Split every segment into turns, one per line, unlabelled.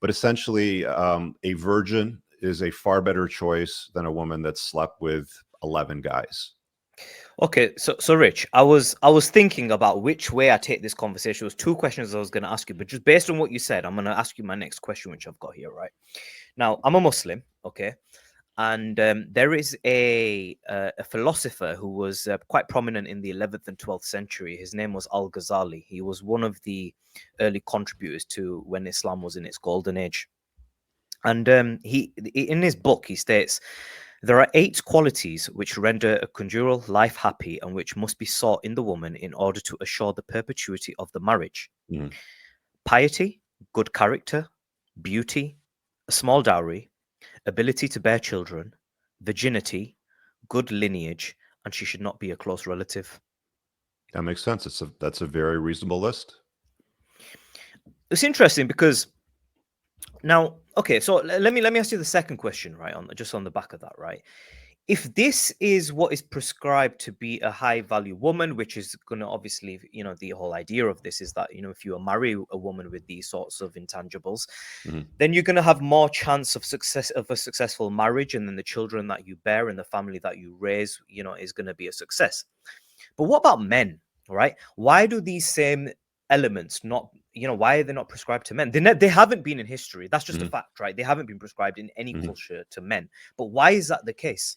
But essentially, a virgin is a far better choice than a woman that's slept with 11 guys.
Okay, so Rich, I was thinking about which way I take this conversation. It was two questions I was going to ask you, but just based on what you said, I'm going to ask you my next question, which I've got here. Right now, I'm a Muslim, okay, and there is a philosopher who was quite prominent in the 11th and 12th century. His name was Al Ghazali. He was one of the early contributors to when Islam was in its golden age. And he, in his book, he states there are 8 qualities which render a conjugal life happy and which must be sought in the woman in order to assure the perpetuity of the marriage:
Mhm.
piety, good character, beauty, a small dowry, ability to bear children, virginity, good lineage, and she should not be a close relative.
That makes sense. That's a very reasonable list.
It's interesting because now, okay, so let me ask you the second question, right? On just on the back of that, right? If this is what is prescribed to be a high value woman, which is going to obviously, the whole idea of this is that, if you marry a woman with these sorts of intangibles,
Mhm.
then you're going to have more chance of success of a successful marriage, and then the children that you bear and the family that you raise, is going to be a success. But what about men, right? Why do these same elements not, why are they not prescribed to men? They haven't been in history. That's just a
Mhm.
fact, right? They haven't been prescribed in any
Mhm.
culture to men. But why is that the case?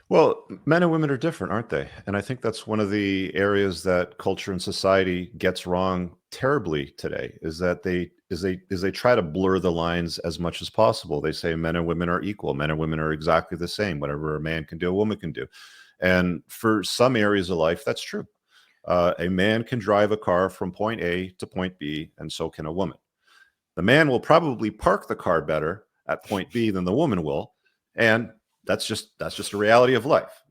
Well, men and women are different, aren't they? And I think that's one of the areas that culture and society gets wrong terribly today, is that they try to blur the lines as much as possible. They say men and women are equal, men and women are exactly the same. Whatever a man can do, a woman can do. And for some areas of life, that's true. A man can drive a car from point A to point B, and so can a woman. The man will probably park the car better at point B than the woman will, and that's just a reality of life.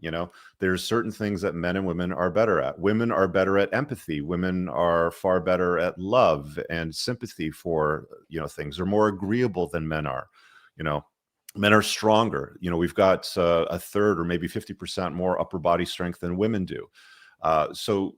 There's certain things that men and women are better at. Women are better at empathy. Women are far better at love and sympathy for things. They're more agreeable than men are. You know, Men are stronger. We've got a third or maybe 50% more upper body strength than women do. So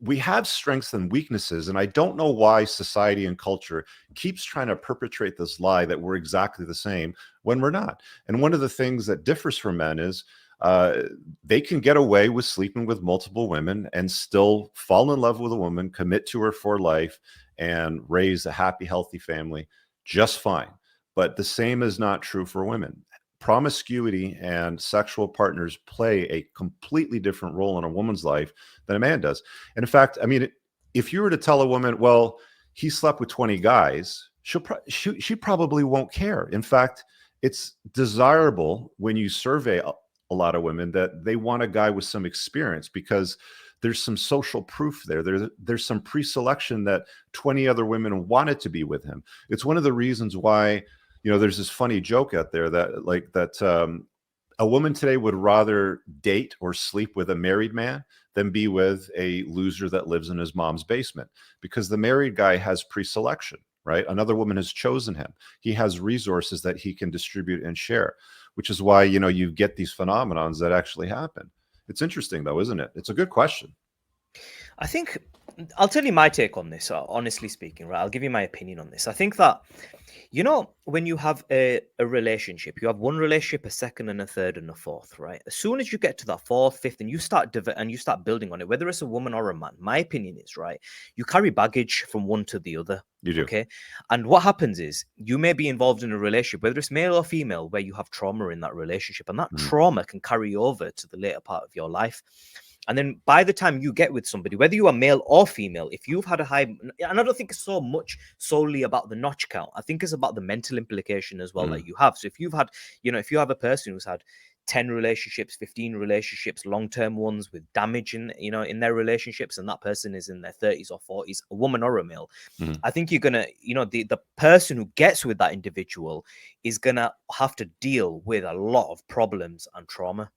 we have strengths and weaknesses, and I don't know why society and culture keeps trying to perpetrate this lie that we're exactly the same when we're not. And one of the things that differs from men is uh, they can get away with sleeping with multiple women and still fall in love with a woman, commit to her for life, and raise a happy, healthy family just fine. But the same is not true for women. Promiscuity and sexual partners play a completely different role in a woman's life than a man does. And in fact, I mean, if you were to tell a woman, well, he slept with 20 guys, she probably won't care. In fact, it's desirable when you survey a lot of women that they want a guy with some experience, because there's some social proof there. There's some pre-selection that 20 other women wanted to be with him. It's one of the reasons why, there's this funny joke out there that a woman today would rather date or sleep with a married man than be with a loser that lives in his mom's basement, because the married guy has pre-selection, right? Another woman has chosen him. He has resources that he can distribute and share, which is why, you get these phenomenons that actually happen. It's interesting though, isn't it? It's a good question.
I think I'll tell you my take on this, honestly speaking, right? I'll give you my opinion on this. I think that, when you have a relationship, you have one relationship, a second, and a third, and a fourth, right? As soon as you get to that fourth, fifth, and you start building on it, whether it's a woman or a man, my opinion is, right, you carry baggage from one to the other.
You do.
Okay. And what happens is you may be involved in a relationship, whether it's male or female, where you have trauma in that relationship, and that
Mhm.
trauma can carry over to the later part of your life. And then by the time you get with somebody, whether you are male or female, if you've had a high, and I don't think it's so much solely about the notch count, I think it's about the mental implication as well
Mhm.
that you have. So if you've had, if you have a person who's had 10 relationships, 15 relationships, long-term ones with damage in their relationships, and that person is in their 30s or 40s, a woman or a male,
Mhm.
I think you're gonna, the person who gets with that individual is gonna have to deal with a lot of problems and trauma.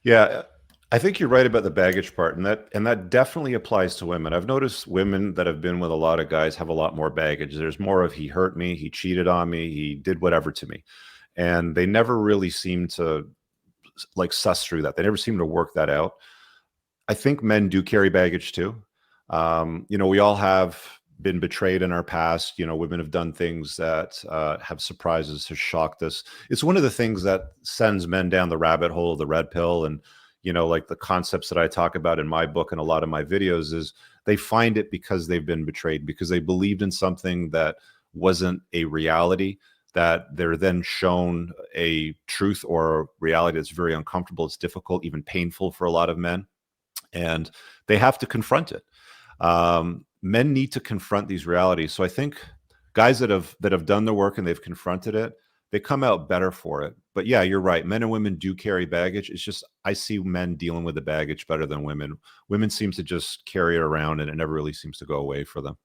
Yeah, I think you're right about the baggage part, and that definitely applies to women. I've noticed women that have been with a lot of guys have a lot more baggage. There's more of he hurt me, he cheated on me, he did whatever to me, and they never really seem to like suss through that. They never seem to work that out. I think men do carry baggage too. We all have been betrayed in our past. Women have done things that have surprised us, have shocked us. It's one of the things that sends men down the rabbit hole of the red pill. And, like the concepts that I talk about in my book and a lot of my videos is they find it because they've been betrayed, because they believed in something that wasn't a reality, that they're then shown a truth or a reality that's very uncomfortable. It's difficult, even painful for a lot of men, and they have to confront it. Men need to confront these realities. So I think guys that have done the work and they've confronted it, they come out better for it. But yeah, you're right. Men and women do carry baggage. It's just I see men dealing with the baggage better than women. Women seem to just carry it around, and it never really seems to go away for them.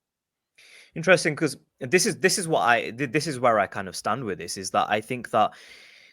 Interesting, because this is where I kind of stand with this, is that I think that,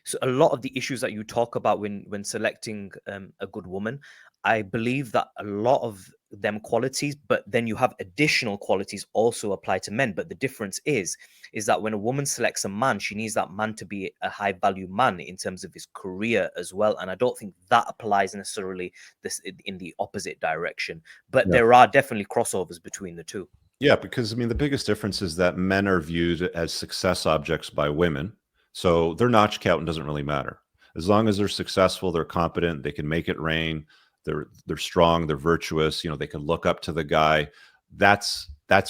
so a lot of the issues that you talk about when selecting a good woman, I believe that a lot of them qualities, but then you have additional qualities also apply to men. But the difference is that when a woman selects a man, she needs that man to be a high value man in terms of his career as well. And I don't think that applies necessarily this in the opposite direction. But
Yeah.
there are definitely crossovers between the two.
Yeah, because I mean, the biggest difference is that men are viewed as success objects by women. So their notch counting doesn't really matter. As long as they're successful, they're competent, they can make it rain, they're strong, they're virtuous, they can look up to the guy. That's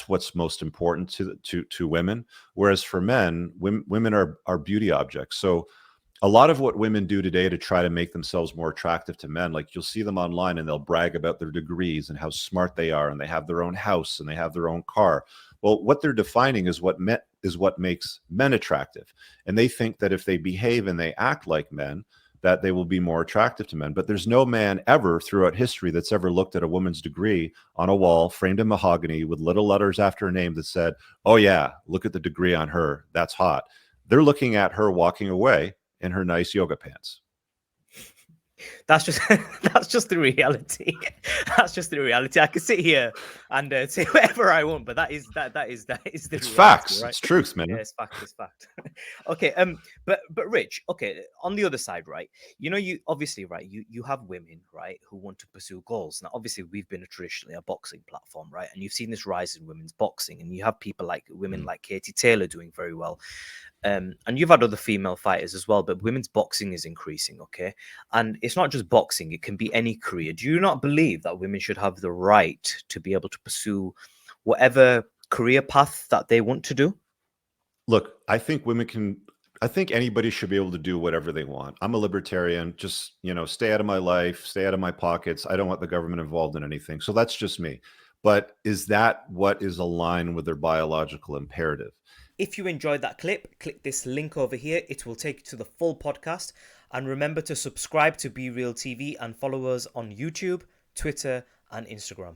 what's most important to women. Whereas for men, women are beauty objects. So a lot of what women do today to try to make themselves more attractive to men, like you'll see them online and they'll brag about their degrees and how smart they are, and they have their own house and they have their own car. Well, what they're defining is what makes men attractive, and they think that if they behave and they act like men, that they will be more attractive to men. But there's no man ever throughout history that's ever looked at a woman's degree on a wall framed in mahogany with little letters after her name that said, "Oh yeah, look at the degree on her, that's hot." They're looking at her walking away in her nice yoga pants.
That's just that's just the reality. That's just the reality. I can sit here and say whatever I want, but that is the
It's
reality,
facts.
right?
It's truth,
Yeah,
man.
it's fact. It's fact. Okay. But Rich. Okay. On the other side, right? You obviously, right. You have women, right, who want to pursue goals. Now, obviously, we've been traditionally a boxing platform, right? And you've seen this rise in women's boxing, and you have people like women
Mm.
like Katie Taylor doing very well. And you've had other female fighters as well, but women's boxing is increasing, okay? And it's not just boxing, it can be any career. Do you not believe that women should have the right to be able to pursue whatever career path that they want to do?
Look, I think anybody should be able to do whatever they want. I'm a libertarian. Just, stay out of my life, stay out of my pockets. I don't want the government involved in anything. So that's just me. But is that what is aligned with their biological imperative?
If you enjoyed that clip, click this link over here. It will take you to the full podcast. And remember to subscribe to Be Real TV and follow us on YouTube, Twitter, and Instagram.